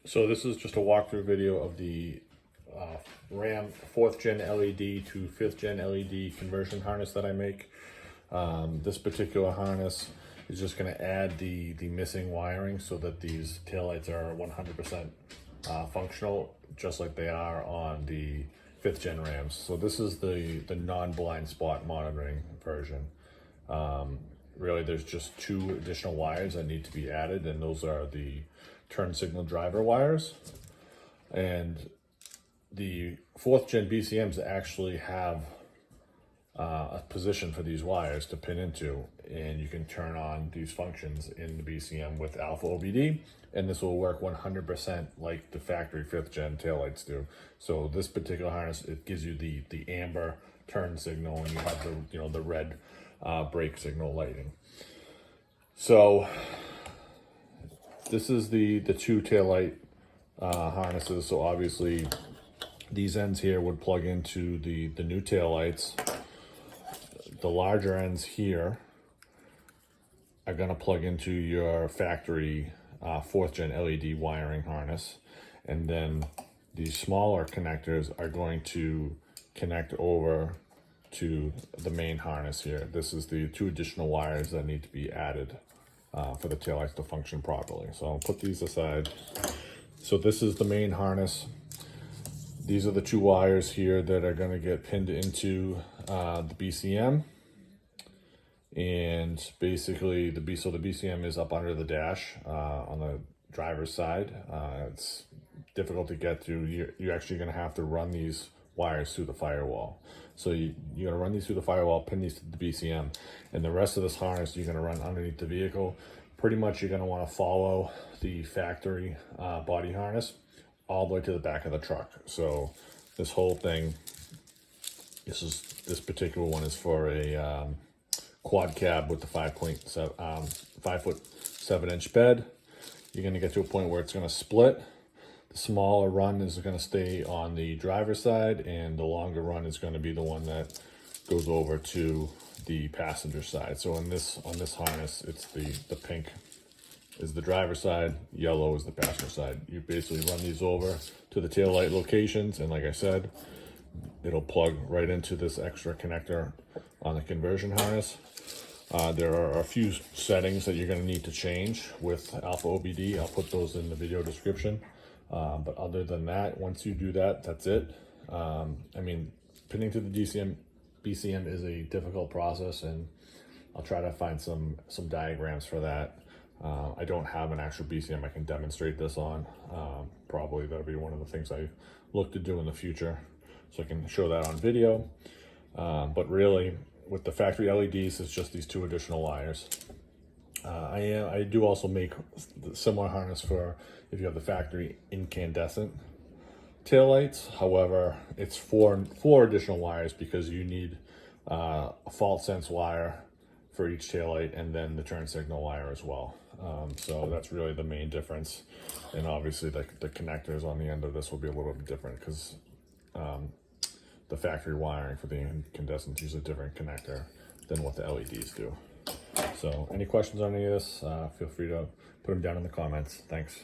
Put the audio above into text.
So this is just a walkthrough video of the RAM 4th gen LED to 5th gen LED conversion harness that I make. This particular harness is just going to add the missing wiring so that these taillights are 100% functional, just like they are on the 5th gen RAMs. So this is the non-blind spot monitoring version. Really, there's just 2 additional wires that need to be added, and those are the turn signal driver wires. And the 4th gen BCMs actually have a position for these wires to pin into, and you can turn on these functions in the BCM with Alfaobd, and this will work 100% like the factory 5th gen taillights do. So this particular harness, it gives you the amber turn signal, and you have the red brake signal lighting. So this is the 2 taillight harnesses. So obviously these ends here would plug into the new taillights. The larger ends here are going to plug into your factory 4th gen LED wiring harness, and then these smaller connectors are going to connect over to the main harness here. This is the 2 additional wires that need to be added for the taillights to function properly. So I'll put these aside. So this is the main harness. These are the 2 wires here that are going to get pinned into the BCM. And basically the BCM is up under the dash on the driver's side. It's difficult to get to. You're actually going to have to run these wires through the firewall. So you're going to run these through the firewall, pin these to the BCM, and the rest of this harness you're going to run underneath the vehicle. Pretty much you're going to want to follow the factory body harness all the way to the back of the truck. So this whole thing, this particular one is for a quad cab with the 5'7" bed. You're going to get to a point where it's going to split. The smaller run is going to stay on the driver's side, and the longer run is going to be the one that goes over to the passenger side. So on this harness, it's the pink is the driver's side, yellow is the passenger side. You basically run these over to the taillight locations, and like I said, it'll plug right into this extra connector on the conversion harness. There are a few settings that you're going to need to change with Alfaobd. I'll put those in the video description. But other than that, once you do that, that's it. I mean, pinning to the BCM is a difficult process, and I'll try to find some diagrams for that. I don't have an actual BCM I can demonstrate this on. Probably that'll be one of the things I look to do in the future, so I can show that on video. But really, with the factory LEDs, it's just these 2 additional wires. I do also make the similar harness for if you have the factory incandescent taillights. However, it's 4 additional wires because you need a fault sense wire for each taillight, and then the turn signal wire as well. So that's really the main difference. And obviously the connectors on the end of this will be a little bit different because the factory wiring for the incandescent uses a different connector than what the LEDs do. So any questions on any of this, feel free to put them down in the comments. Thanks.